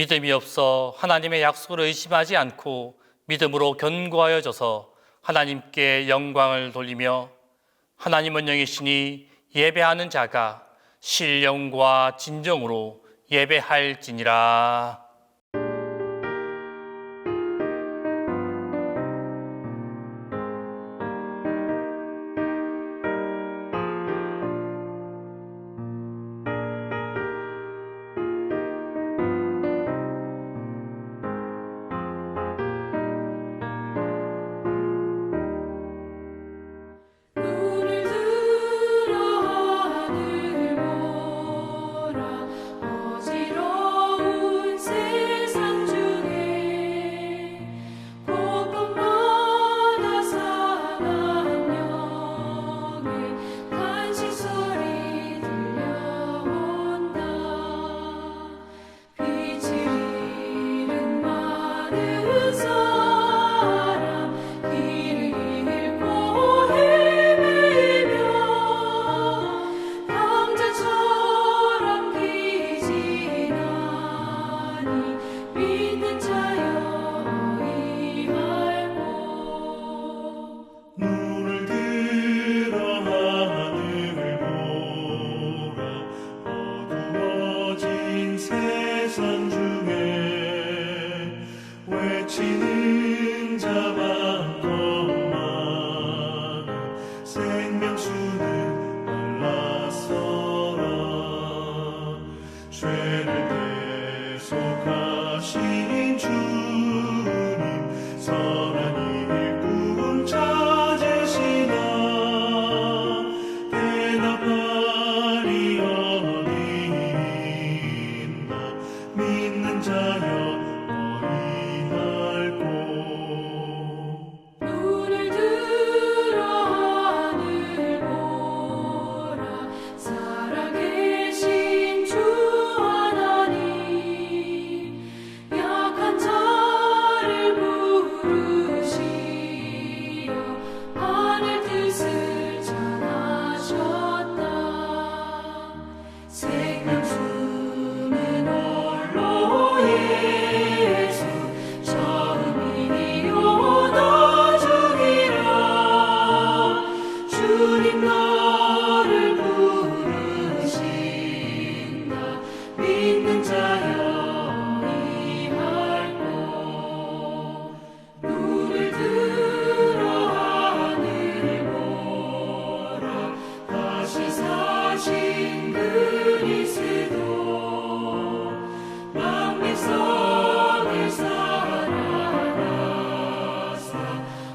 믿음이 없어 하나님의 약속을 의심하지 않고 믿음으로 견고하여져서 하나님께 영광을 돌리며 하나님은 영이시니 예배하는 자가 신령과 진정으로 예배할지니라.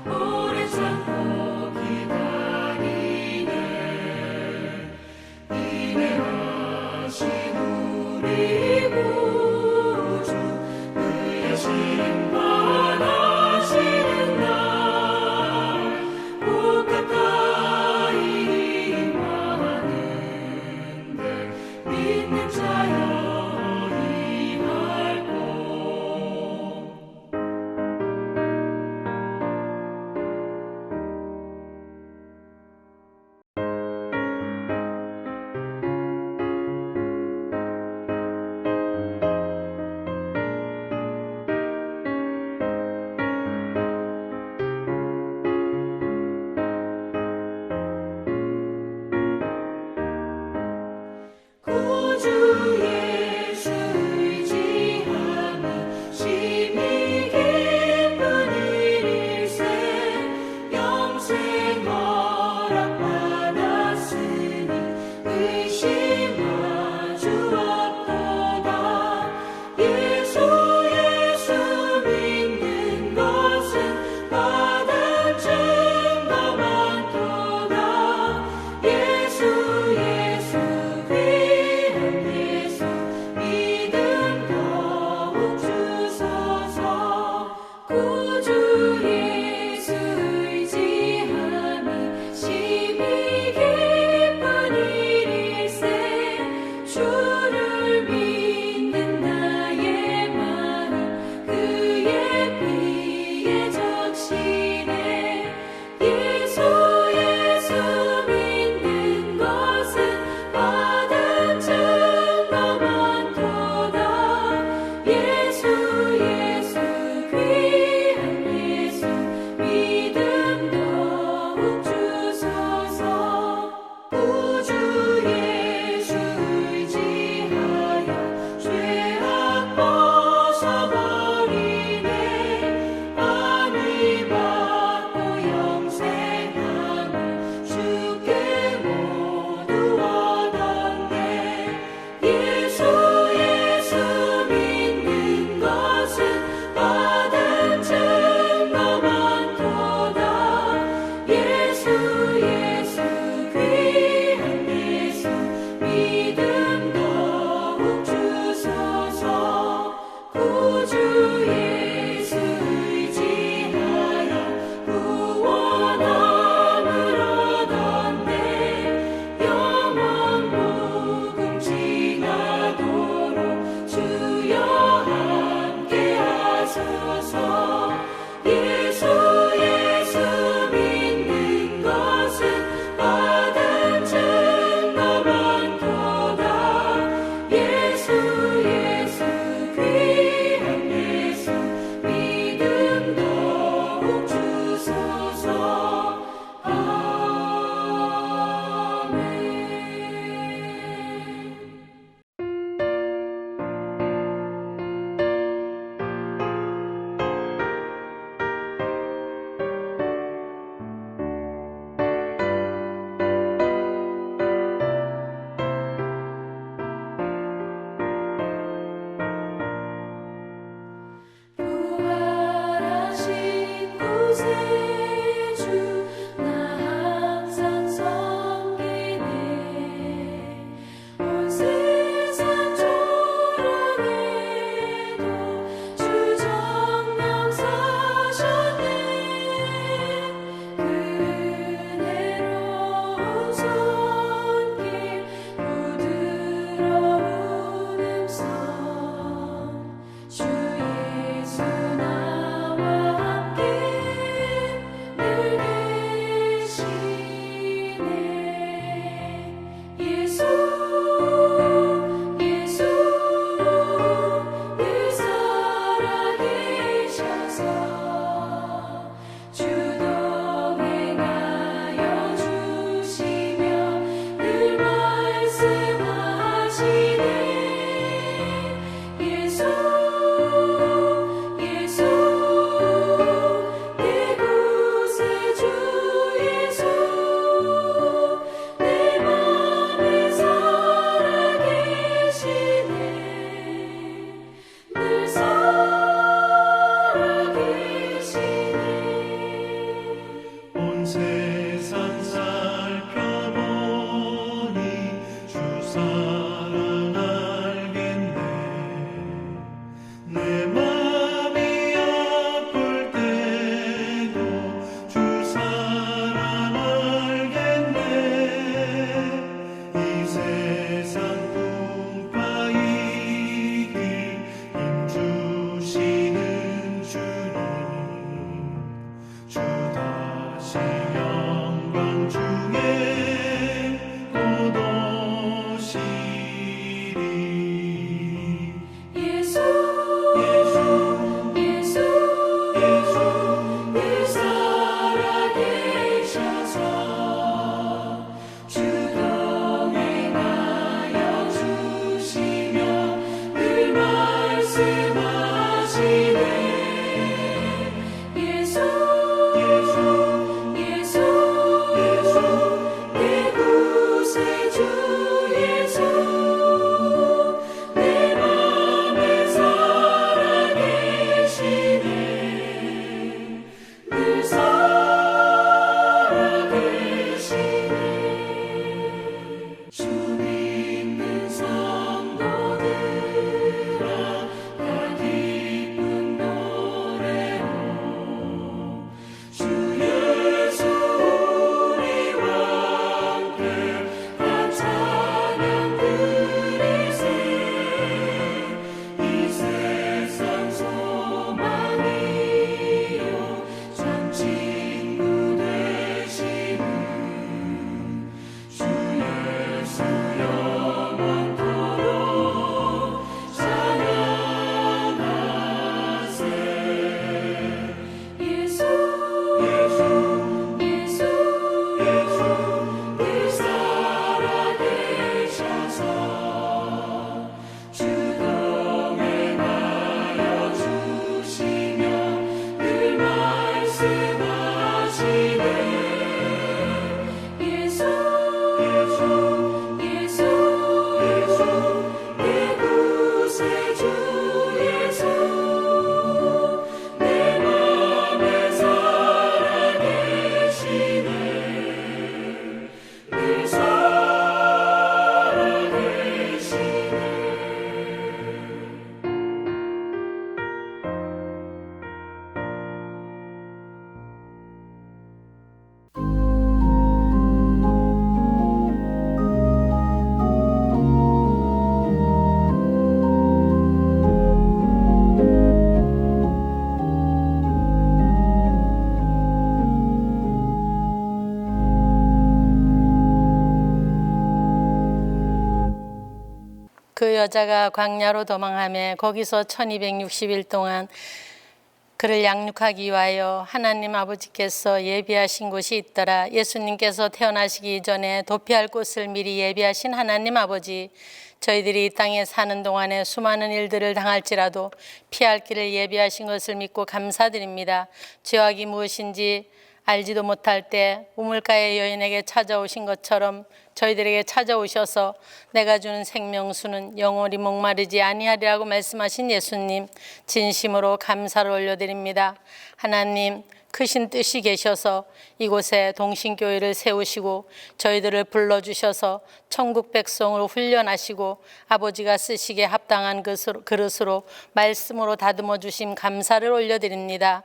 오래 참고 기다리는 그 여자가 광야로 도망하며 거기서 1260일 동안 그를 양육하기 위하여 하나님 아버지께서 예비하신 곳이 있더라. 예수님께서 태어나시기 이전에 도피할 곳을 미리 예비하신 하나님 아버지, 저희들이 이 땅에 사는 동안에 수많은 일들을 당할지라도 피할 길을 예비하신 것을 믿고 감사드립니다. 죄악이 무엇인지 알지도 못할 때 우물가의 여인에게 찾아오신 것처럼 저희들에게 찾아오셔서 내가 주는 생명수는 영원히 목마르지 아니하리라고 말씀하신 예수님, 진심으로 감사를 올려드립니다. 하나님, 크신 뜻이 계셔서 이곳에 동신교회를 세우시고 저희들을 불러주셔서 천국 백성으로 훈련하시고 아버지가 쓰시기에 합당한 그릇으로 말씀으로 다듬어 주심 감사를 올려드립니다.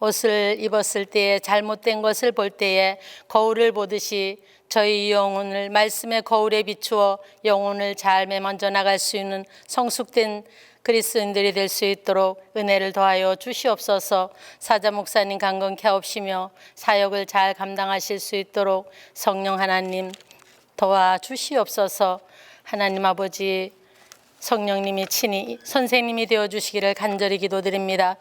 옷을 입었을 때에 잘못된 것을 볼 때에 거울을 보듯이 저희 영혼을 말씀의 거울에 비추어 영혼을 잘 매만져 나갈 수 있는 성숙된 그리스도인들이 될 수 있도록 은혜를 더하여 주시옵소서. 사자 목사님 강건케 하옵시며 사역을 잘 감당하실 수 있도록 성령 하나님 도와주시옵소서. 하나님 아버지, 성령님이 친히 선생님이 되어주시기를 간절히 기도드립니다.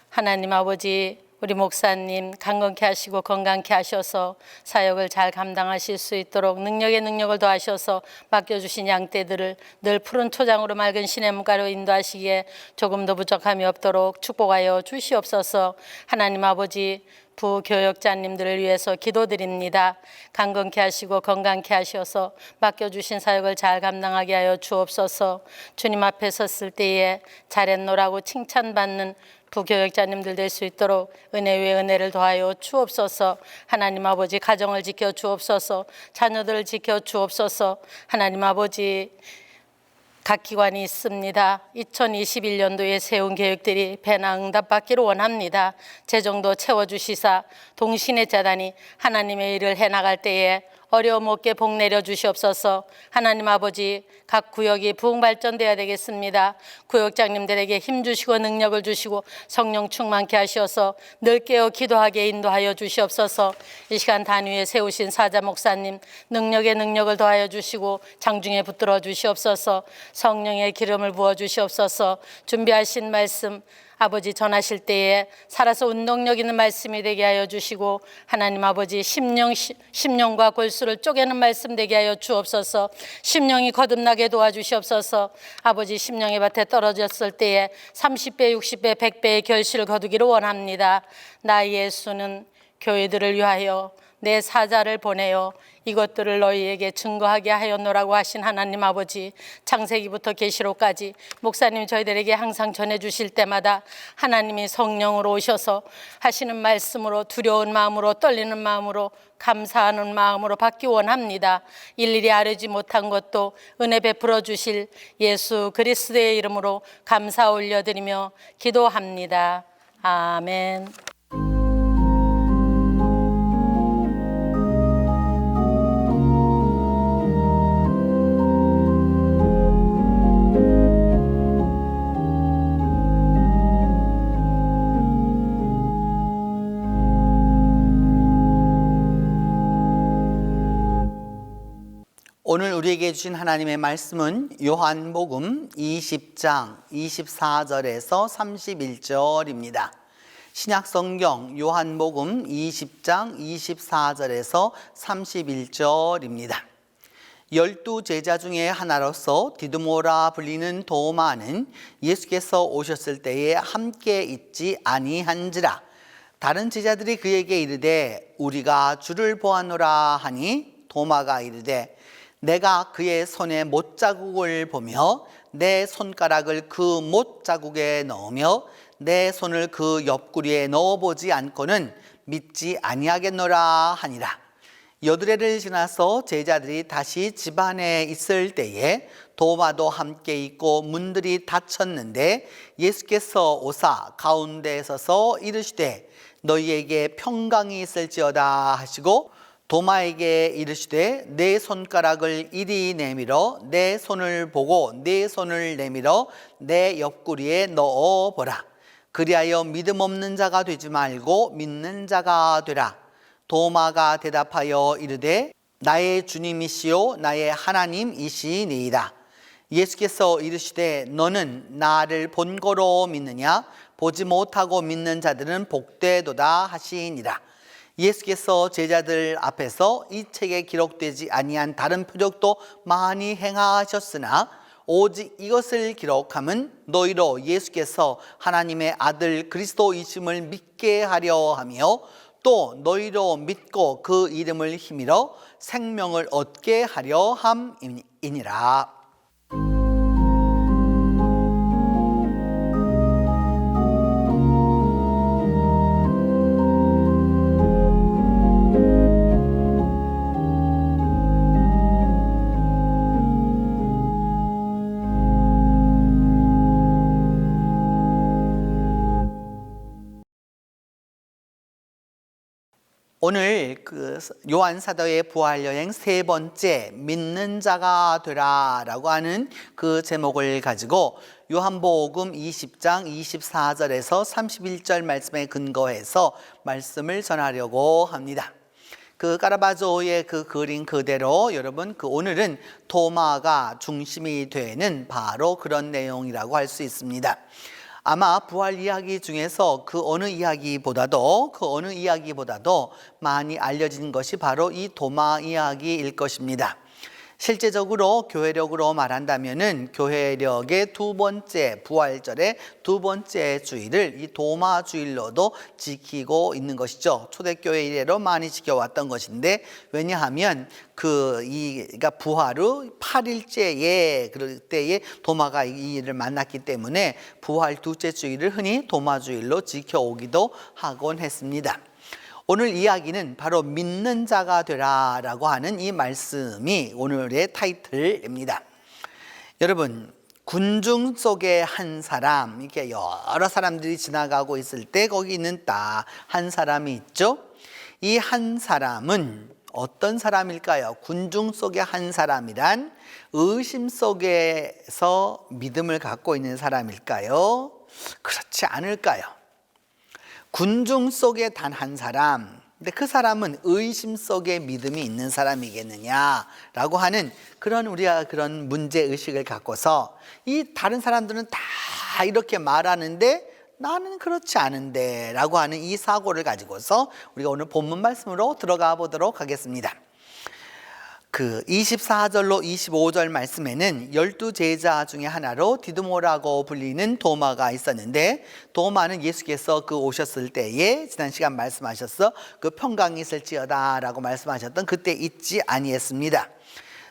하나님 아버지, 우리 목사님 강건케 하시고 건강케 하셔서 사역을 잘 감당하실 수 있도록 능력에 능력을 더하셔서 맡겨주신 양떼들을 늘 푸른 초장으로 맑은 시냇가로 인도하시기에 조금도 부족함이 없도록 축복하여 주시옵소서. 하나님 아버지, 부교역자님들을 위해서 기도드립니다. 강건케 하시고 건강케 하셔서 맡겨주신 사역을 잘 감당하게 하여 주옵소서. 주님 앞에 섰을 때에 잘했노라고 칭찬받는 부교역자님들 될 수 있도록 은혜 위에 은혜를 더하여 주옵소서. 하나님 아버지, 가정을 지켜 주옵소서. 자녀들을 지켜 주옵소서. 하나님 아버지, 각 기관이 있습니다. 2021년도에 세운 계획들이 배나 응답받기를 원합니다. 재정도 채워주시사 동신의 재단이 하나님의 일을 해나갈 때에 어려움 없게 복 내려 주시옵소서. 하나님 아버지, 각 구역이 부흥발전되어야 되겠습니다. 구역장님들에게 힘 주시고 능력을 주시고 성령 충만케 하셔서 늘 깨어 기도하게 인도하여 주시옵소서. 이 시간 단위에 세우신 사자 목사님 능력에 능력을 더하여 주시고 장중에 붙들어 주시옵소서. 성령의 기름을 부어 주시옵소서. 준비하신 말씀 아버지 전하실 때에 살아서 운동력 있는 말씀이 되게 하여 주시고, 하나님 아버지 심령과 골수를 쪼개는 말씀 되게 하여 주옵소서. 심령이 거듭나게 도와주시옵소서. 아버지 심령의 밭에 떨어졌을 때에 30배, 60배, 100배의 결실을 거두기를 원합니다. 나 예수는 교회들을 위하여 내 사자를 보내어 이것들을 너희에게 증거하게 하였노라고 하신 하나님 아버지, 창세기부터 계시록까지 목사님 저희들에게 항상 전해주실 때마다 하나님이 성령으로 오셔서 하시는 말씀으로 두려운 마음으로 떨리는 마음으로 감사하는 마음으로 받기 원합니다. 일일이 아뢰지 못한 것도 은혜 베풀어 주실 예수 그리스도의 이름으로 감사 올려드리며 기도합니다. 아멘. 오늘 우리에게 주신 하나님의 말씀은 요한복음 20장 24절에서 31절입니다. 신약성경 요한복음 20장 24절에서 31절입니다. 12 제자 중에 하나로서 디두모라 불리는 도마는 예수께서 오셨을 때에 함께 있지 아니한지라. 다른 제자들이 그에게 이르되 우리가 주를 보았노라 하니 도마가 이르되 내가 그의 손에 못자국을 보며 내 손가락을 그 못자국에 넣으며 내 손을 그 옆구리에 넣어보지 않고는 믿지 아니하겠노라 하니라. 여드레를 지나서 제자들이 다시 집안에 있을 때에 도마도 함께 있고 문들이 닫혔는데 예수께서 오사 가운데에 서서 이르시되 너희에게 평강이 있을지어다 하시고 도마에게 이르시되 내 손가락을 이리 내밀어 내 손을 보고 내 손을 내밀어 내 옆구리에 넣어보라. 그리하여 믿음 없는 자가 되지 말고 믿는 자가 되라. 도마가 대답하여 이르되 나의 주님이시요 나의 하나님이시니이다. 예수께서 이르시되 너는 나를 본거로 믿느냐? 보지 못하고 믿는 자들은 복되도다 하시니라. 예수께서 제자들 앞에서 이 책에 기록되지 아니한 다른 표적도 많이 행하셨으나 오직 이것을 기록함은 너희로 예수께서 하나님의 아들 그리스도이심을 믿게 하려 하며 또 너희로 믿고 그 이름을 힘입어 생명을 얻게 하려 함이니라. 오늘 요한 사도의 부활 여행 세 번째 믿는 자가 되라라고 하는 그 제목을 가지고 요한복음 20장 24절에서 31절 말씀에 근거해서 말씀을 전하려고 합니다. 그 카라바조의 그 그림 그대로 여러분 오늘은 도마가 중심이 되는 바로 그런 내용이라고 할 수 있습니다. 아마 부활 이야기 중에서 그 어느 이야기보다도 많이 알려진 것이 바로 이 도마 이야기일 것입니다. 실제적으로 교회력으로 말한다면은 교회력의 두 번째 부활절의 두 번째 주일을 이 도마 주일로도 지키고 있는 것이죠. 초대교회 이래로 많이 지켜왔던 것인데, 왜냐하면 그러니까 부활 후 8일째에 그럴 때에 도마가 이 일을 만났기 때문에 부활 둘째 주일을 흔히 도마 주일로 지켜오기도 하곤 했습니다. 오늘 이야기는 바로 믿는 자가 되라라고 하는 이 말씀이 오늘의 타이틀입니다. 여러분, 군중 속에 한 사람, 이렇게 여러 사람들이 지나가고 있을 때 거기 있는 딱 한 사람이 있죠. 이 한 사람은 어떤 사람일까요? 군중 속에 한 사람이란 의심 속에서 믿음을 갖고 있는 사람일까요? 그렇지 않을까요? 군중 속에 단 한 사람, 근데 그 사람은 의심 속에 믿음이 있는 사람이겠느냐라고 하는 그런 우리가 그런 문제의식을 갖고서 이 다른 사람들은 다 이렇게 말하는데 나는 그렇지 않은데 라고 하는 이 사고를 가지고서 우리가 오늘 본문 말씀으로 들어가 보도록 하겠습니다. 그 24절로 25절 말씀에는 12제자 중에 하나로 디두모라고 불리는 도마가 있었는데, 도마는 예수께서 오셨을 때에 지난 시간 말씀하셨어 그 평강이 있을지어다 라고 말씀하셨던 그때 있지 아니했습니다.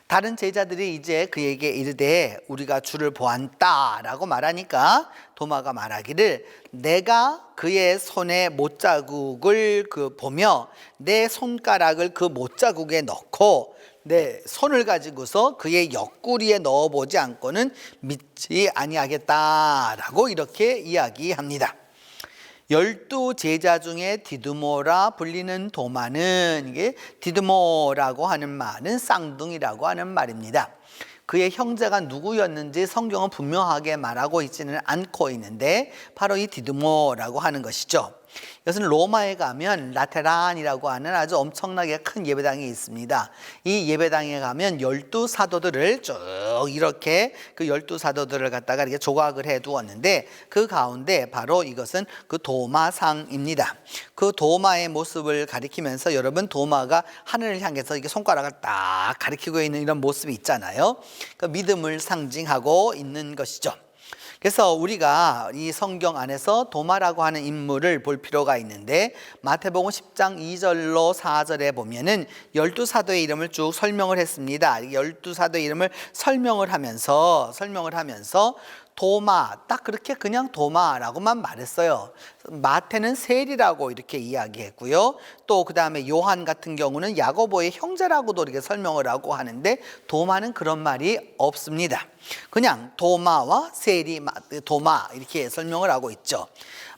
다른 제자들이 이제 그에게 이르되 우리가 주를 보았다 라고 말하니까 도마가 말하기를 내가 그의 손에 못자국을 보며 내 손가락을 그 못자국에 넣고 내 손을 가지고서 그의 옆구리에 넣어보지 않고는 믿지 아니하겠다라고 이렇게 이야기합니다. 12제자 중에 디두모라 불리는 도마는, 이게 디두모라고 하는 말은 쌍둥이라고 하는 말입니다. 그의 형제가 누구였는지 성경은 분명하게 말하고 있지는 않고 있는데 바로 이 디두모라고 하는 것이죠. 이것은 로마에 가면 라테란이라고 하는 아주 엄청나게 큰 예배당이 있습니다. 이 예배당에 가면 12사도들을 쭉 이렇게 그 12사도들을 갖다가 이렇게 조각을 해 두었는데 그 가운데 바로 이것은 그 도마상입니다. 그 도마의 모습을 가리키면서 여러분 도마가 하늘을 향해서 이렇게 손가락을 딱 가리키고 있는 이런 모습이 있잖아요. 그 믿음을 상징하고 있는 것이죠. 그래서 우리가 이 성경 안에서 도마라고 하는 인물을 볼 필요가 있는데, 마태복음 10장 2절로 4절에 보면은 12사도의 이름을 쭉 설명을 했습니다. 12사도의 이름을 설명을 하면서 도마, 딱 그렇게 그냥 도마라고만 말했어요. 마태는 셀이라고 이렇게 이야기했고요. 또 그 다음에 요한 같은 경우는 야고보의 형제라고도 이렇게 설명을 하고 하는데, 도마는 그런 말이 없습니다. 그냥 도마와 셀이 도마 이렇게 설명을 하고 있죠.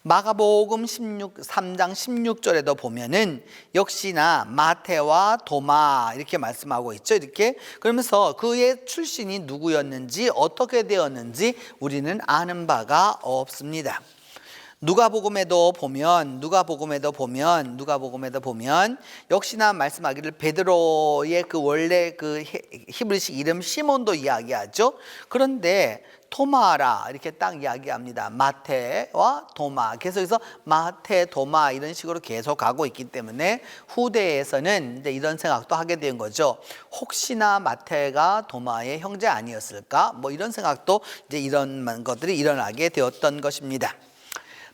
마가복음 3장 16절에도 보면은 역시나 마태와 도마 이렇게 말씀하고 있죠. 이렇게 그러면서 그의 출신이 누구였는지 어떻게 되었는지 우리는 아는 바가 없습니다. 누가복음에도 보면 역시나 말씀하기를 베드로의 그 원래 그 히브리식 이름 시몬도 이야기하죠. 그런데 토마라 이렇게 딱 이야기합니다. 마태와 도마. 계속해서 마태, 도마 이런 식으로 계속 가고 있기 때문에 후대에서는 이제 이런 생각도 하게 된 거죠. 혹시나 마태가 도마의 형제 아니었을까? 뭐 이런 생각도 이제 이런 것들이 일어나게 되었던 것입니다.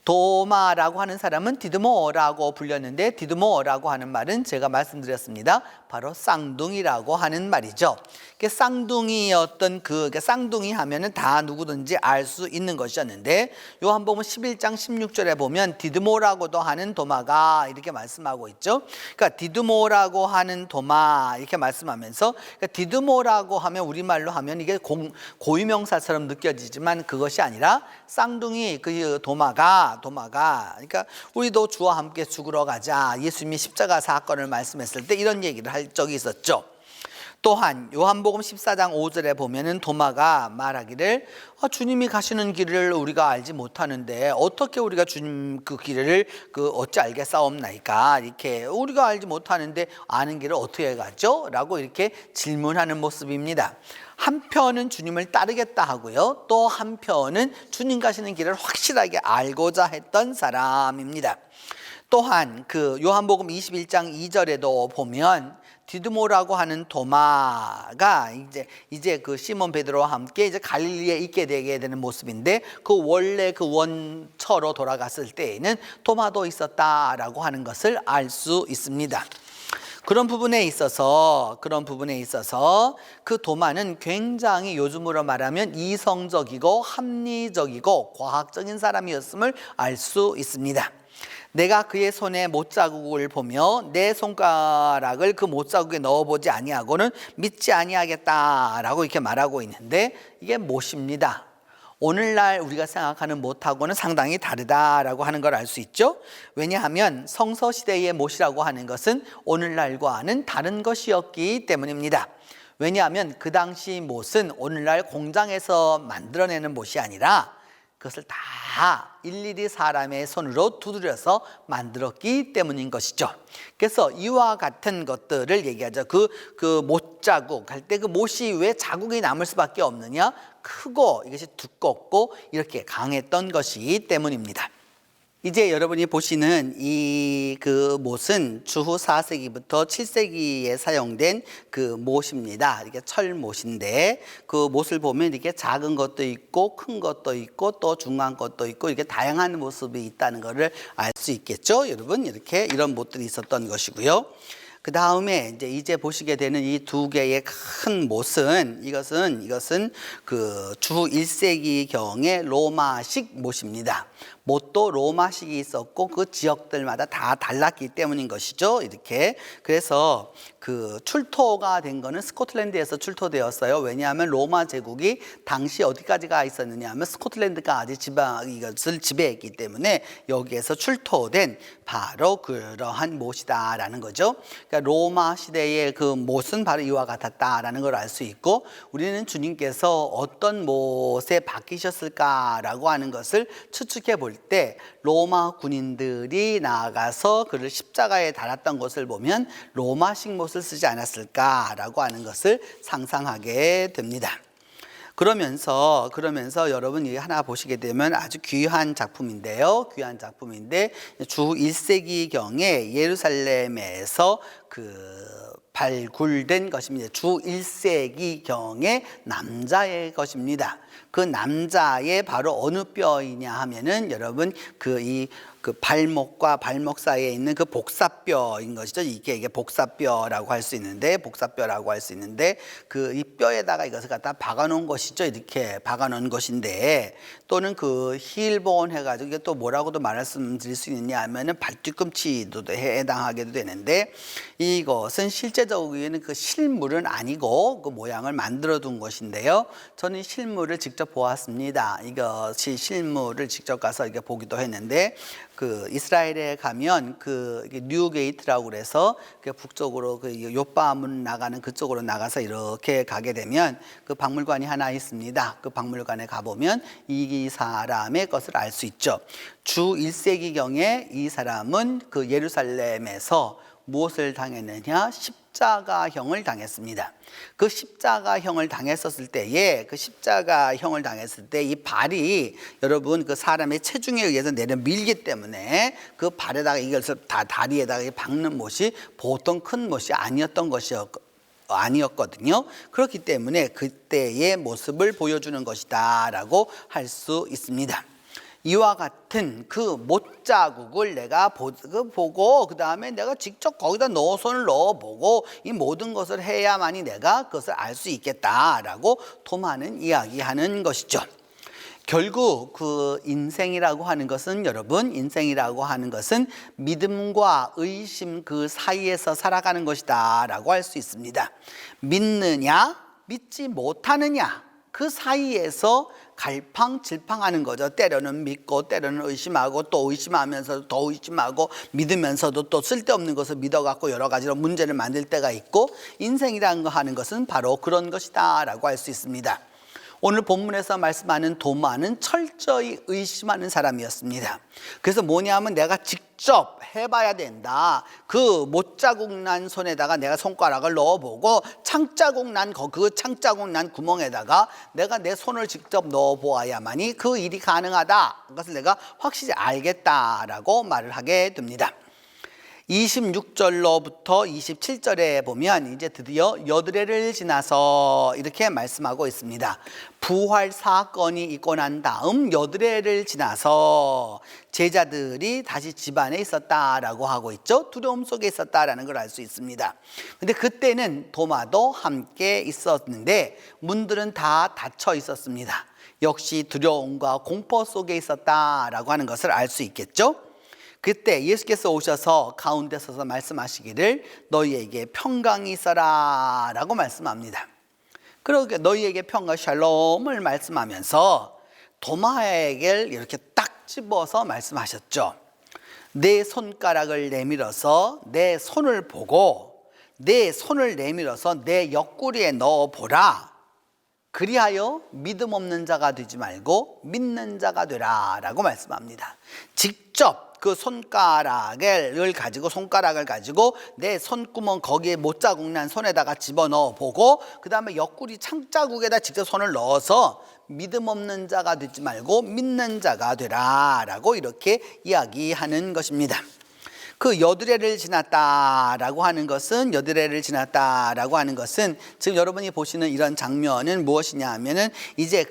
도마라고 하는 사람은 디두모라고 불렸는데, 디두모라고 하는 말은 제가 말씀드렸습니다. 바로 쌍둥이라고 하는 말이죠. 쌍둥이였던 쌍둥이 하면은 다 누구든지 알 수 있는 것이었는데, 요한복음 11장 16절에 보면 디두모라고도 하는 도마가 이렇게 말씀하고 있죠. 그러니까 디두모라고 하는 도마 이렇게 말씀하면서, 그러니까 디두모라고 하면 우리말로 하면 이게 고유명사처럼 느껴지지만 그것이 아니라 쌍둥이 그 도마가 그러니까 우리도 주와 함께 죽으러 가자, 예수님이 십자가 사건을 말씀했을 때 이런 얘기를 할 적이 있었죠. 또한 요한복음 14장 5절에 보면은 도마가 말하기를 주님이 가시는 길을 우리가 알지 못하는데 어떻게 우리가 주님 그 길을 어찌 알겠사옵나이까, 이렇게 우리가 알지 못하는데 아는 길을 어떻게 가죠? 라고 이렇게 질문하는 모습입니다. 한편은 주님을 따르겠다 하고요, 또 한편은 주님 가시는 길을 확실하게 알고자 했던 사람입니다. 또한 그 요한복음 21장 2절에도 보면 디드모라고 하는 도마가 이제 그 시몬 베드로와 함께 이제 갈릴리에 있게 되게 되는 모습인데, 그 원래 그 원처로 돌아갔을 때에는 도마도 있었다라고 하는 것을 알 수 있습니다. 그런 부분에 있어서 그 도마는 굉장히 요즘으로 말하면 이성적이고 합리적이고 과학적인 사람이었음을 알 수 있습니다. 내가 그의 손에 못자국을 보며 내 손가락을 그 못자국에 넣어보지 아니하고는 믿지 아니하겠다라고 이렇게 말하고 있는데, 이게 못입니다. 오늘날 우리가 생각하는 못하고는 상당히 다르다라고 하는 걸 알 수 있죠. 왜냐하면 성서시대의 못이라고 하는 것은 오늘날과는 다른 것이었기 때문입니다. 왜냐하면 그 당시 못은 오늘날 공장에서 만들어내는 못이 아니라 그것을 다 일일이 사람의 손으로 두드려서 만들었기 때문인 것이죠. 그래서 이와 같은 것들을 얘기하죠. 그 못자국 할 때 그 못이 왜 자국이 남을 수밖에 없느냐? 크고 이것이 두껍고 이렇게 강했던 것이기 때문입니다. 이제 여러분이 보시는 이 그 못은 주후 4세기부터 7세기에 사용된 그 못입니다. 이렇게 철못인데, 그 못을 보면 이렇게 작은 것도 있고 큰 것도 있고 또 중간 것도 있고 이렇게 다양한 모습이 있다는 것을 알 수 있겠죠. 여러분, 이렇게 이런 못들이 있었던 것이고요. 그 다음에 이제 보시게 되는 이 두 개의 큰 못은 이것은 그 주 1세기 경의 로마식 못입니다. 못도 로마식이 있었고 그 지역들마다 다 달랐기 때문인 것이죠. 이렇게. 그래서 그 출토가 된 거는 스코틀랜드에서 출토되었어요. 왜냐하면 로마 제국이 당시 어디까지가 있었느냐 하면 스코틀랜드까지 이것을 지배했기 때문에 여기에서 출토된 바로 그러한 못이다라는 거죠. 그러니까 로마 시대의 그 못은 바로 이와 같았다라는 걸 알 수 있고, 우리는 주님께서 어떤 못에 바뀌셨을까라고 하는 것을 추측해 볼 때 로마 군인들이 나아가서 그를 십자가에 달았던 것을 보면 로마식 못을 쓰지 않았을까라고 하는 것을 상상하게 됩니다. 그러면서 여러분 이 하나 보시게 되면 아주 귀한 작품인데요. 주 1세기 경에 예루살렘에서 발굴된 것입니다. 주 1세기 경의 남자의 것입니다. 그 남자의 바로 어느 뼈이냐 하면은 여러분 그 발목과 발목 사이에 있는 그 복사뼈인 것이죠. 이게 복사뼈라고 할 수 있는데, 그 이 뼈에다가 이것을 갖다 박아놓은 것이죠. 이렇게 박아놓은 것인데, 또는 그 힐본 해가지고 이게 또 뭐라고도 말씀드릴 수 있느냐 하면은 발뒤꿈치도 해당하게도 되는데, 이것은 실제적으로는 그 실물은 아니고 그 모양을 만들어둔 것인데요. 저는 실물을 직접 보았습니다. 이것이 실물을 직접 가서 이렇게 보기도 했는데, 그 이스라엘에 가면 그 뉴게이트라고 그래서 그 북쪽으로 그 요바문 나가는 그쪽으로 나가서 이렇게 가게 되면 그 박물관이 하나 있습니다. 그 박물관에 가보면 이 사람의 것을 알 수 있죠. 주 1세기 경에 이 사람은 그 예루살렘에서 무엇을 당했느냐? 십자가형을 당했습니다. 그 십자가형을 당했었을 때에 이 발이 여러분 그 사람의 체중에 의해서 내려밀기 때문에 그 발에다가 이것을 다 다리에다가 박는 못이 보통 큰 못이 아니었거든요. 그렇기 때문에 그때의 모습을 보여주는 것이다라고 할 수 있습니다. 이와 같은 그 못자국을 내가 보고 그 다음에 내가 직접 거기다 손을 넣어보고 이 모든 것을 해야만이 내가 그것을 알 수 있겠다라고 도마는 이야기하는 것이죠. 결국 그 인생이라고 하는 것은 믿음과 의심 그 사이에서 살아가는 것이다 라고 할 수 있습니다. 믿느냐 믿지 못하느냐, 그 사이에서 갈팡질팡하는 거죠. 때로는 믿고 때로는 의심하고 또 의심하면서도 더 의심하고 믿으면서도 또 쓸데없는 것을 믿어갖고 여러 가지로 문제를 만들 때가 있고, 인생이라는 거 하는 것은 바로 그런 것이다 라고 할 수 있습니다. 오늘 본문에서 말씀하는 도마는 철저히 의심하는 사람이었습니다. 그래서 뭐냐면 내가 직접 해봐야 된다. 그 못자국 난 손에다가 내가 손가락을 넣어보고 창자국 난 그 창자국 난 구멍에다가 내가 내 손을 직접 넣어보아야만이 그 일이 가능하다. 그것을 내가 확실히 알겠다라고 말을 하게 됩니다. 26절로부터 27절에 보면 이제 드디어 여드레를 지나서 이렇게 말씀하고 있습니다. 부활 사건이 있고 난 다음 여드레를 지나서 제자들이 다시 집안에 있었다라고 하고 있죠. 두려움 속에 있었다라는 걸 알 수 있습니다. 근데 그때는 도마도 함께 있었는데 문들은 다 닫혀 있었습니다. 역시 두려움과 공포 속에 있었다라고 하는 것을 알 수 있겠죠. 그때 예수께서 오셔서 가운데 서서 말씀하시기를 너희에게 평강이 있어라 라고 말씀합니다. 그러게 너희에게 평강 샬롬을 말씀하면서 도마에게 이렇게 딱 집어서 말씀하셨죠. 내 손가락을 내밀어서 내 손을 보고 내 손을 내밀어서 내 옆구리에 넣어보라. 그리하여 믿음 없는 자가 되지 말고 믿는 자가 되라 라고 말씀합니다. 직접 그 손가락을 가지고 내 손구멍 거기에 못자국 난 손에다가 집어넣어 보고 그 다음에 옆구리 창자국에다 직접 손을 넣어서 믿음 없는 자가 되지 말고 믿는 자가 되라 라고 이렇게 이야기하는 것입니다. 그 여드레를 지났다라고 하는 것은 지금 여러분이 보시는 이런 장면은 무엇이냐 하면은 이제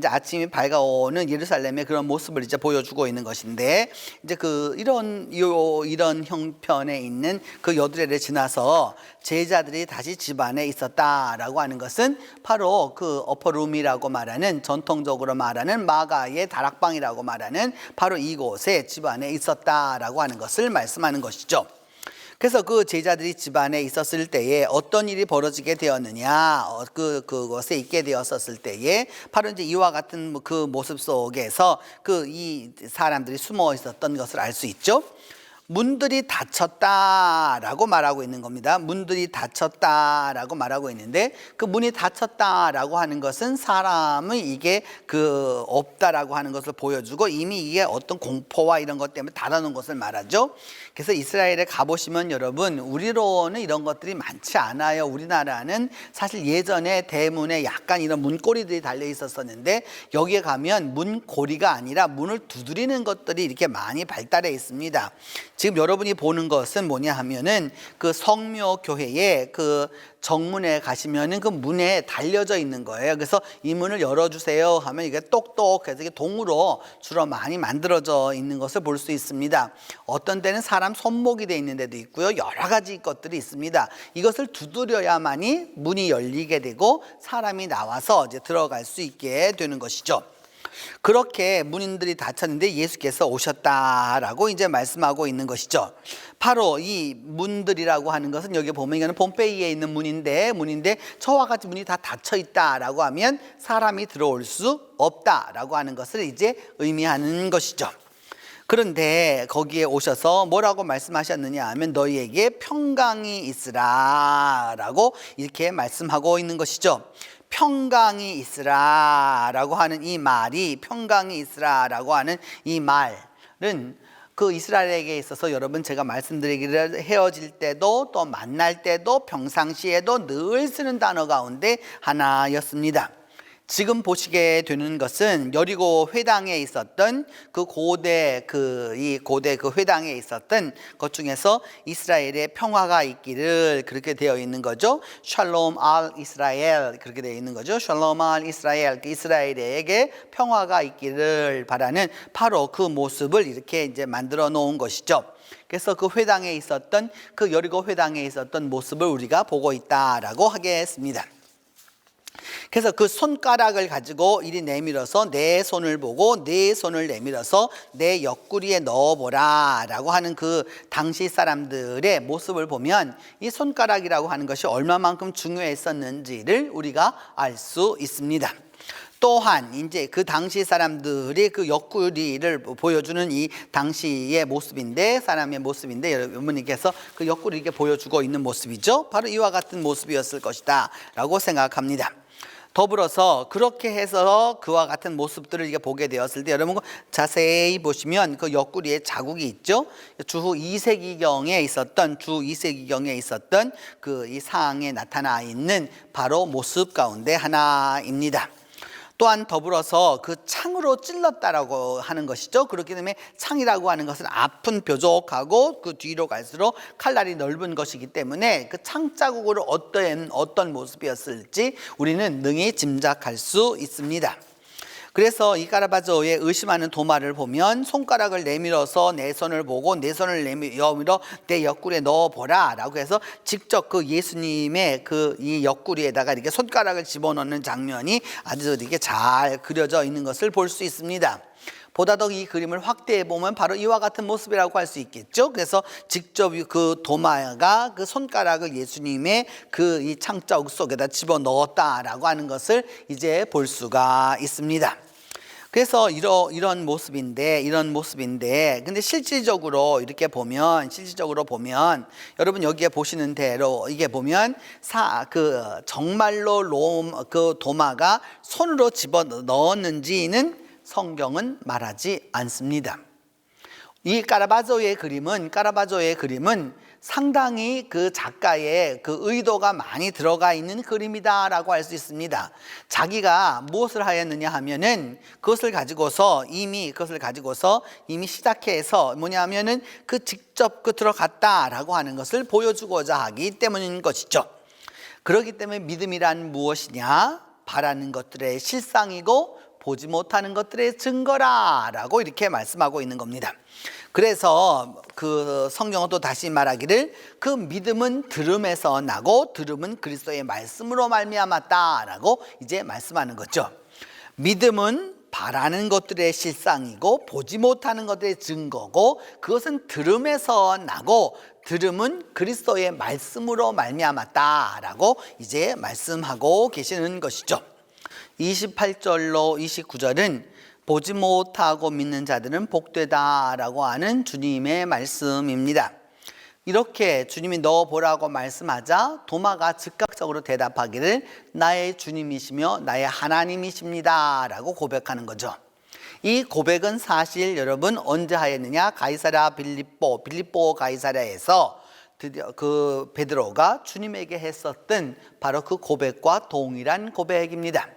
아침이 밝아오는 예루살렘의 그런 모습을 이제 보여주고 있는 것인데, 이제 이런 형편에 있는 그 여드레를 지나서 제자들이 다시 집안에 있었다라고 하는 것은 바로 그 어퍼룸이라고 말하는, 전통적으로 말하는 마가의 다락방이라고 말하는 바로 이곳에 집안에 있었다라고 하는 것을 말씀하는 것이죠. 그래서 그 제자들이 집안에 있었을 때에 어떤 일이 벌어지게 되었느냐, 그곳에 있게 되었었을 때에 바로 이제 이와 같은 그 모습 속에서 이 사람들이 숨어 있었던 것을 알 수 있죠. 문들이 닫혔다라고 말하고 있는 겁니다. 문들이 닫혔다라고 말하고 있는데, 그 문이 닫혔다라고 하는 것은 사람의 이게 없다라고 하는 것을 보여주고 이미 이게 어떤 공포와 이런 것 때문에 닫아놓은 것을 말하죠. 그래서 이스라엘에 가보시면 여러분, 우리로는 이런 것들이 많지 않아요. 우리나라는 사실 예전에 대문에 약간 이런 문고리들이 달려 있었었는데, 여기에 가면 문고리가 아니라 문을 두드리는 것들이 이렇게 많이 발달해 있습니다. 지금 여러분이 보는 것은 뭐냐 하면은 그 성묘 교회의 그 정문에 가시면은 그 문에 달려져 있는 거예요. 그래서 이 문을 열어주세요 하면 이게 똑똑해서 이게 동으로 주로 많이 만들어져 있는 것을 볼 수 있습니다. 어떤 때는 사람 손목이 돼 있는 데도 있고요. 여러 가지 것들이 있습니다. 이것을 두드려야만이 문이 열리게 되고 사람이 나와서 이제 들어갈 수 있게 되는 것이죠. 그렇게 문들이 닫혔는데 예수께서 오셨다라고 이제 말씀하고 있는 것이죠. 바로 이 문들이라고 하는 것은 여기 보면 이거는 폼페이에 있는 문인데 저와 같이 문이 다 닫혀 있다라고 하면 사람이 들어올 수 없다라고 하는 것을 이제 의미하는 것이죠. 그런데 거기에 오셔서 뭐라고 말씀하셨느냐 하면 너희에게 평강이 있으라 라고 이렇게 말씀하고 있는 것이죠. 평강이 있으라라고 하는 이 말이, 평강이 있으라라고 하는 이 말은 그 이스라엘에게 있어서 여러분 제가 말씀드리기를 헤어질 때도 또 만날 때도 평상시에도 늘 쓰는 단어 가운데 하나였습니다. 지금 보시게 되는 것은 여리고 회당에 있었던 고대 회당에 있었던 것 중에서 이스라엘의 평화가 있기를 그렇게 되어 있는 거죠. 샬롬 알 이스라엘 그렇게 되어 있는 거죠. 샬롬 알 이스라엘, 이스라엘에게 평화가 있기를 바라는 바로 그 모습을 이렇게 이제 만들어 놓은 것이죠. 그래서 그 회당에 있었던 여리고 회당에 있었던 모습을 우리가 보고 있다라고 하겠습니다. 그래서 그 손가락을 가지고 이리 내밀어서 내 손을 보고 내 손을 내밀어서 내 옆구리에 넣어보라 라고 하는 그 당시 사람들의 모습을 보면 이 손가락이라고 하는 것이 얼마만큼 중요했었는지를 우리가 알 수 있습니다. 또한 이제 그 당시 사람들의 그 옆구리를 보여주는 이 당시의 모습인데, 사람의 모습인데, 여러분께서 그 옆구리 이렇게 보여주고 있는 모습이죠. 바로 이와 같은 모습이었을 것이다 라고 생각합니다. 더불어서 그렇게 해서 그와 같은 모습들을 이게 보게 되었을 때, 여러분 자세히 보시면 그 옆구리에 자국이 있죠. 주 2세기경에 있었던 그 이 상에 나타나 있는 바로 모습 가운데 하나입니다. 또한 더불어서 그 창으로 찔렀다라고 하는 것이죠. 그렇기 때문에 창이라고 하는 것은 앞은 뾰족하고 그 뒤로 갈수록 칼날이 넓은 것이기 때문에 그 창 자국으로 어떤 모습이었을지 우리는 능히 짐작할 수 있습니다. 그래서 이 카라바조의 의심하는 도마를 보면 손가락을 내밀어서 내 손을 보고 내 손을 내밀어 내 옆구리에 넣어보라 라고 해서 직접 그 예수님의 그 이 옆구리에다가 이렇게 손가락을 집어넣는 장면이 아주 이렇게 잘 그려져 있는 것을 볼 수 있습니다. 보다 더 이 그림을 확대해 보면 바로 이와 같은 모습이라고 할 수 있겠죠. 그래서 직접 그 도마가 그 손가락을 예수님의 그 이 창자국 속에다 집어 넣었다라고 하는 것을 이제 볼 수가 있습니다. 그래서 이런 모습인데 근데 실질적으로 보면 여러분 여기에 보시는 대로 이게 보면 정말로 그 도마가 손으로 집어 넣었는지는 성경은 말하지 않습니다. 이 카라바조의 그림은 상당히 그 작가의 그 의도가 많이 들어가 있는 그림이다라고 할 수 있습니다. 자기가 무엇을 하였느냐 하면은 그것을 가지고서 이미 시작해서 뭐냐면은 그 직접 들어갔다라고 하는 것을 보여주고자 하기 때문인 것이죠. 그렇기 때문에 믿음이란 무엇이냐? 바라는 것들의 실상이고 보지 못하는 것들의 증거라라고 이렇게 말씀하고 있는 겁니다. 그래서 그 성경은 또 다시 말하기를 그 믿음은 들음에서 나고 들음은 그리스도의 말씀으로 말미암았다라고 이제 말씀하는 거죠. 믿음은 바라는 것들의 실상이고 보지 못하는 것들의 증거고 그것은 들음에서 나고 들음은 그리스도의 말씀으로 말미암았다라고 이제 말씀하고 계시는 것이죠. 28절로 29절은 보지 못하고 믿는 자들은 복되다라고 하는 주님의 말씀입니다. 이렇게 주님이 넣어보라고 말씀하자 도마가 즉각적으로 대답하기를 나의 주님이시며 나의 하나님이십니다 라고 고백하는 거죠. 이 고백은 사실 여러분 언제 하였느냐? 가이사랴 빌립보 가이사랴에서 드디어 그 베드로가 주님에게 했었던 바로 그 고백과 동일한 고백입니다.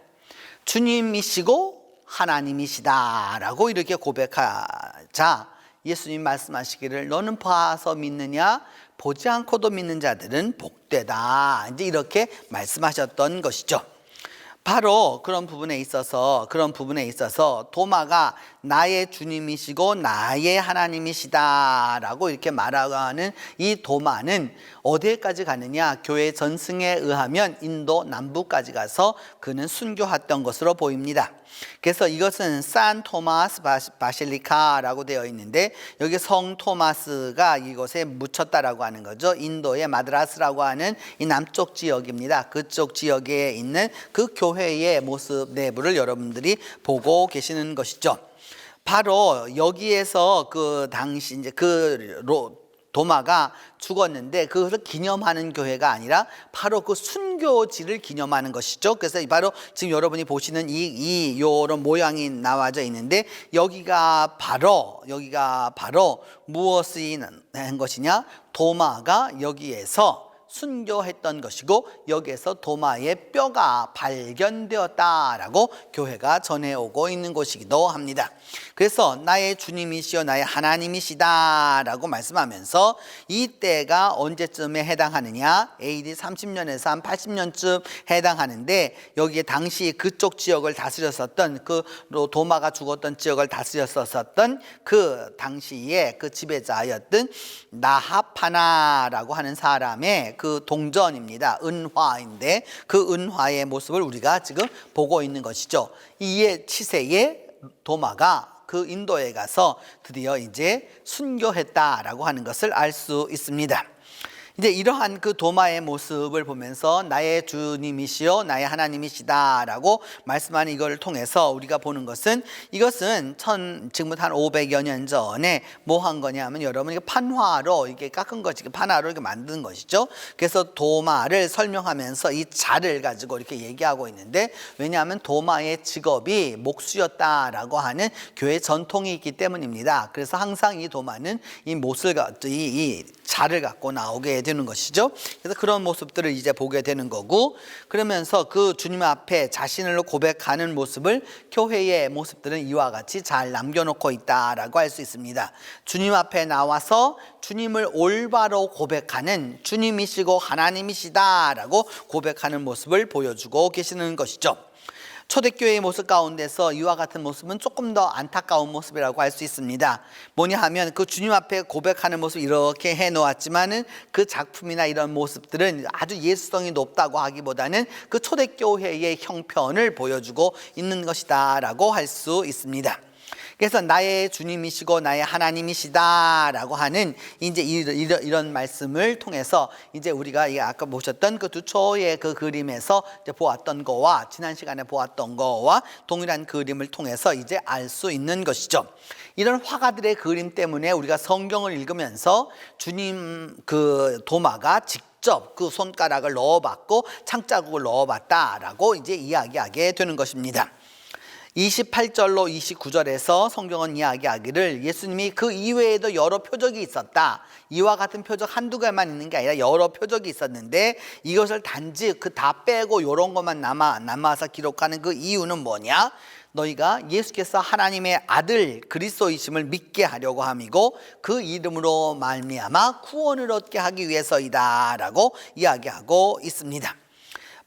주님이시고 하나님이시다라고 이렇게 고백하자 예수님 말씀하시기를 너는 봐서 믿느냐? 보지 않고도 믿는 자들은 복되다. 이제 이렇게 말씀하셨던 것이죠. 바로 그런 부분에 있어서 도마가 나의 주님이시고 나의 하나님이시다라고 이렇게 말하는 이 도마는 어디까지 가느냐? 교회 전승에 의하면 인도 남부까지 가서 그는 순교했던 것으로 보입니다. 그래서 이것은 산 토마스 바실리카라고 되어 있는데 여기 성 토마스가 이곳에 묻혔다라고 하는 거죠. 인도의 마드라스라고 하는 이 남쪽 지역입니다. 그쪽 지역에 있는 그 교회의 모습 내부를 여러분들이 보고 계시는 것이죠. 바로 여기에서 그 당시 이제 도마가 죽었는데 그것을 기념하는 교회가 아니라 바로 그 순교지를 기념하는 것이죠. 그래서 바로 지금 여러분이 보시는 이런 모양이 나와져 있는데 여기가 바로 무엇이 한 것이냐? 도마가 여기에서 순교했던 것이고 여기에서 도마의 뼈가 발견되었다라고 교회가 전해오고 있는 것이기도 합니다. 그래서 나의 주님이시여 나의 하나님이시다라고 말씀하면서 이때가 언제쯤에 해당하느냐? AD 30년에서 한 80년쯤 해당하는데 여기에 당시 그쪽 지역을 다스렸었던 그 도마가 죽었던 지역을 다스렸었던 그 당시에 그 지배자였던 나하파나라고 하는 사람의 그 동전입니다. 은화인데 그 은화의 모습을 우리가 지금 보고 있는 것이죠. 이에 치세의 도마가 그 인도에 가서 드디어 이제 순교했다라고 하는 것을 알 수 있습니다. 이제 이러한 그 도마의 모습을 보면서 나의 주님이시여 나의 하나님이시다라고 말씀하는 이걸 통해서 우리가 보는 것은 이것은 지금부터 한 500여 년 전에 뭐 한 거냐면 여러분 이게 판화로 이게 깎은 것이 판화로 이렇게 만든 것이죠. 그래서 도마를 설명하면서 이 자를 가지고 이렇게 얘기하고 있는데 왜냐하면 도마의 직업이 목수였다라고 하는 교회 전통이 있기 때문입니다. 그래서 항상 이 도마는 이 못을 이 자를 갖고 나오게 되는 것이죠. 그래서 그런 모습들을 이제 보게 되는 거고 그러면서 그 주님 앞에 자신을 고백하는 모습을 교회의 모습들은 이와 같이 잘 남겨놓고 있다라고 할 수 있습니다. 주님 앞에 나와서 주님을 올바로 고백하는 주님이시고 하나님이시다라고 고백하는 모습을 보여주고 계시는 것이죠. 초대교회의 모습 가운데서 이와 같은 모습은 조금 더 안타까운 모습이라고 할 수 있습니다. 뭐냐 하면 그 주님 앞에 고백하는 모습 이렇게 해놓았지만은 그 작품이나 이런 모습들은 아주 예수성이 높다고 하기보다는 그 초대교회의 형편을 보여주고 있는 것이다 라고 할 수 있습니다. 그래서 나의 주님이시고 나의 하나님이시다라고 하는 이제 이런 말씀을 통해서 이제 우리가 아까 보셨던 그 두 초의 그 그림에서 이제 보았던 거와 지난 시간에 보았던 거와 동일한 그림을 통해서 이제 알 수 있는 것이죠. 이런 화가들의 그림 때문에 우리가 성경을 읽으면서 주님 그 도마가 직접 그 손가락을 넣어봤고 창자국을 넣어봤다라고 이제 이야기하게 되는 것입니다. 28절로 29절에서 성경은 이야기하기를 예수님이 그 이외에도 여러 표적이 있었다. 이와 같은 표적 한두 개만 있는 게 아니라 여러 표적이 있었는데 이것을 단지 그 다 빼고 이런 것만 남아서 기록하는 그 이유는 뭐냐? 너희가 예수께서 하나님의 아들 그리스도이심을 믿게 하려고 함이고 그 이름으로 말미암아 구원을 얻게 하기 위해서이다라고 이야기하고 있습니다.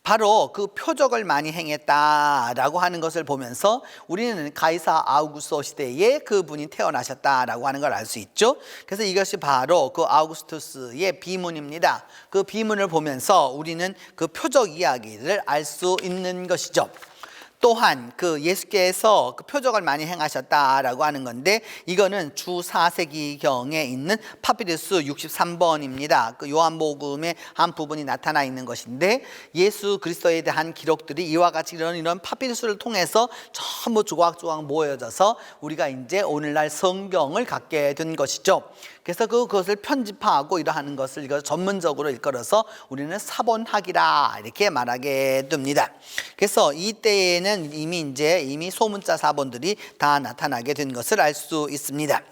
바로 그 표적을 많이 행했다라고 하는 것을 보면서 우리는 가이사 아우구스토 시대에 그분이 태어나셨다라고 하는 걸 알 수 있죠. 그래서 이것이 바로 그 아우구스투스의 비문입니다. 그 비문을 보면서 우리는 그 표적 이야기를 알 수 있는 것이죠. 또한 그 예수께서 그 표적을 많이 행하셨다라고 하는 건데 이거는 주 4세기경에 있는 파피루스 63번입니다. 그 요한복음의 한 부분이 나타나 있는 것인데 예수 그리스도에 대한 기록들이 이와 같이 이런 파피루스를 통해서 전부 조각조각 모여져서 우리가 이제 오늘날 성경을 갖게 된 것이죠. 그래서 그것을 편집하고 이러하는 것을 이거 전문적으로 일컬어서 우리는 사본학이라 이렇게 말하게 됩니다. 그래서 이때에는 이미 소문자 사본들이 다 나타나게 된 것을 알 수 있습니다.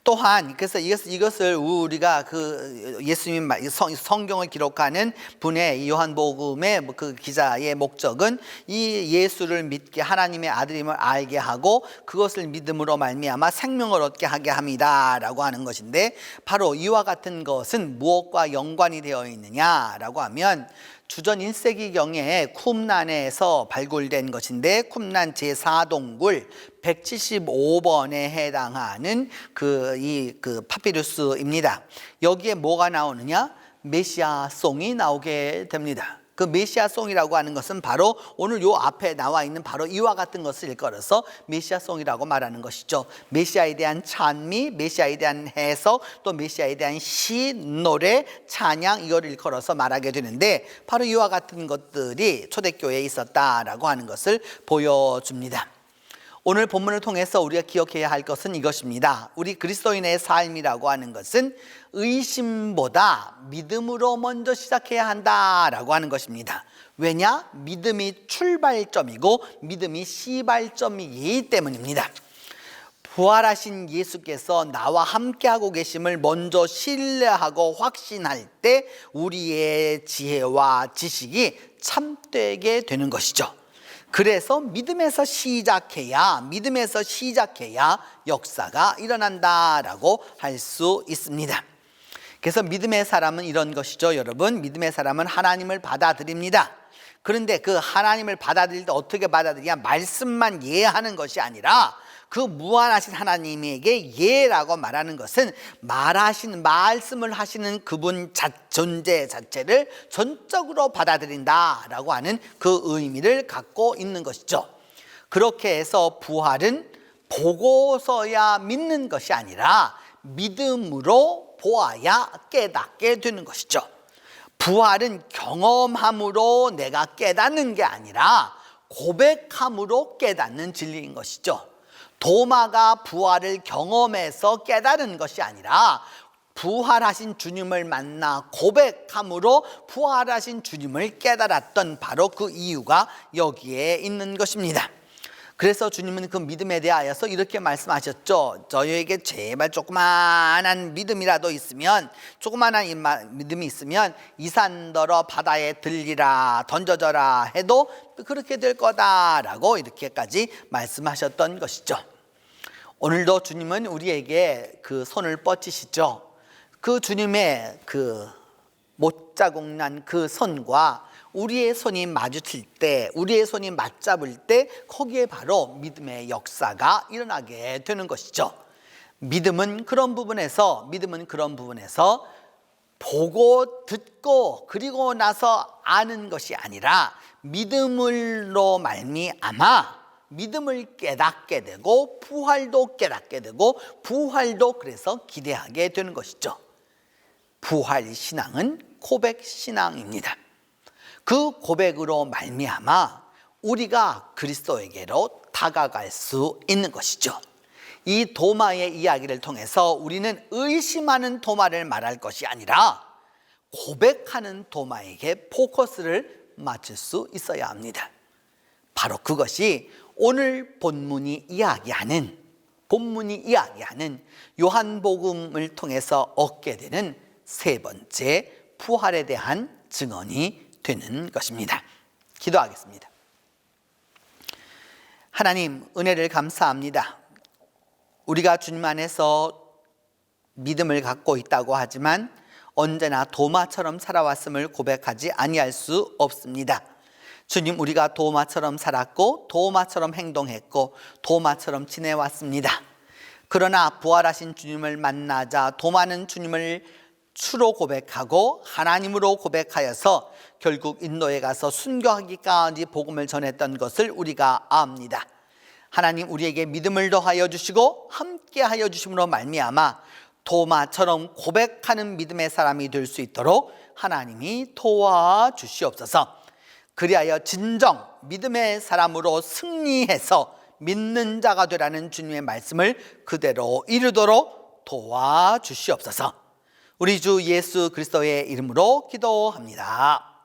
또한 그래서 이것을 우리가 그 예수님 성경을 기록하는 분의 요한복음의 그 기자의 목적은 이 예수를 믿게 하나님의 아들임을 알게 하고 그것을 믿음으로 말미암아 생명을 얻게 하게 합니다라고 하는 것인데 바로 이와 같은 것은 무엇과 연관이 되어 있느냐라고 하면 주전 1세기경에 쿰란에서 발굴된 것인데 쿰란 제4동굴 175번에 해당하는 그 파피루스입니다. 여기에 뭐가 나오느냐? 메시아송이 나오게 됩니다. 그 메시아송이라고 하는 것은 바로 오늘 요 앞에 나와 있는 바로 이와 같은 것을 일컬어서 메시아송이라고 말하는 것이죠. 메시아에 대한 찬미, 메시아에 대한 해석, 또 메시아에 대한 시, 노래, 찬양 이거를 일컬어서 말하게 되는데 바로 이와 같은 것들이 초대교회에 있었다라고 하는 것을 보여줍니다. 오늘 본문을 통해서 우리가 기억해야 할 것은 이것입니다. 우리 그리스도인의 삶이라고 하는 것은 의심보다 믿음으로 먼저 시작해야 한다라고 하는 것입니다. 왜냐? 믿음이 출발점이고 믿음이 시발점이기 때문입니다. 부활하신 예수께서 나와 함께하고 계심을 먼저 신뢰하고 확신할 때 우리의 지혜와 지식이 참되게 되는 것이죠. 그래서 믿음에서 시작해야 역사가 일어난다라고 할 수 있습니다. 그래서 믿음의 사람은 이런 것이죠, 여러분. 믿음의 사람은 하나님을 받아들입니다. 그런데 그 하나님을 받아들일 때 어떻게 받아들이냐? 말씀만 이해하는 것이 아니라 그 무한하신 하나님에게 예라고 말하는 것은 말씀을 하시는 그분 존재 자체를 전적으로 받아들인다라고 하는 그 의미를 갖고 있는 것이죠. 그렇게 해서 부활은 보고서야 믿는 것이 아니라 믿음으로 보아야 깨닫게 되는 것이죠. 부활은 경험함으로 내가 깨닫는 게 아니라 고백함으로 깨닫는 진리인 것이죠. 도마가 부활을 경험해서 깨달은 것이 아니라 부활하신 주님을 만나 고백함으로 부활하신 주님을 깨달았던 바로 그 이유가 여기에 있는 것입니다. 그래서 주님은 그 믿음에 대하여서 이렇게 말씀하셨죠. 저희에게 제발 조그만한 믿음이라도 있으면, 조그만한 믿음이 있으면 이 산더러 바다에 들리라 던져져라 해도 그렇게 될 거다라고 이렇게까지 말씀하셨던 것이죠. 오늘도 주님은 우리에게 그 손을 뻗치시죠. 그 주님의 그 못자국 난 그 손과 우리의 손이 마주칠 때, 우리의 손이 맞잡을 때 거기에 바로 믿음의 역사가 일어나게 되는 것이죠. 믿음은 그런 부분에서 보고 듣고 그리고 나서 아는 것이 아니라 믿음으로 말미암아 믿음을 깨닫게 되고 부활도 깨닫게 되고 부활도 그래서 기대하게 되는 것이죠. 부활 신앙은 고백 신앙입니다. 그 고백으로 말미암아 우리가 그리스도에게로 다가갈 수 있는 것이죠. 이 도마의 이야기를 통해서 우리는 의심하는 도마를 말할 것이 아니라 고백하는 도마에게 포커스를 맞출 수 있어야 합니다. 바로 그것이 오늘 본문이 이야기하는 요한복음을 통해서 얻게 되는 세 번째 부활에 대한 증언이 되는 것입니다. 기도하겠습니다. 하나님, 은혜를 감사합니다. 우리가 주님 안에서 믿음을 갖고 있다고 하지만 언제나 도마처럼 살아왔음을 고백하지 아니할 수 없습니다. 주님, 우리가 도마처럼 살았고 도마처럼 행동했고 도마처럼 지내왔습니다. 그러나 부활하신 주님을 만나자 도마는 주님을 주로 고백하고 하나님으로 고백하여서 결국 인도에 가서 순교하기까지 복음을 전했던 것을 우리가 압니다. 하나님, 우리에게 믿음을 더하여 주시고 함께 하여 주심으로 말미암아 도마처럼 고백하는 믿음의 사람이 될 수 있도록 하나님이 도와주시옵소서. 그리하여 진정 믿음의 사람으로 승리해서 믿는 자가 되라는 주님의 말씀을 그대로 이루도록 도와주시옵소서. 우리 주 예수 그리스도의 이름으로 기도합니다.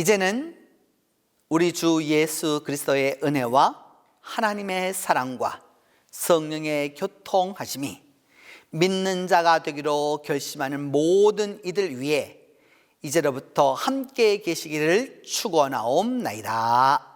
이제는 우리 주 예수 그리스도의 은혜와 하나님의 사랑과 성령의 교통하심이 믿는 자가 되기로 결심하는 모든 이들 위해 이제로부터 함께 계시기를 축원하옵나이다.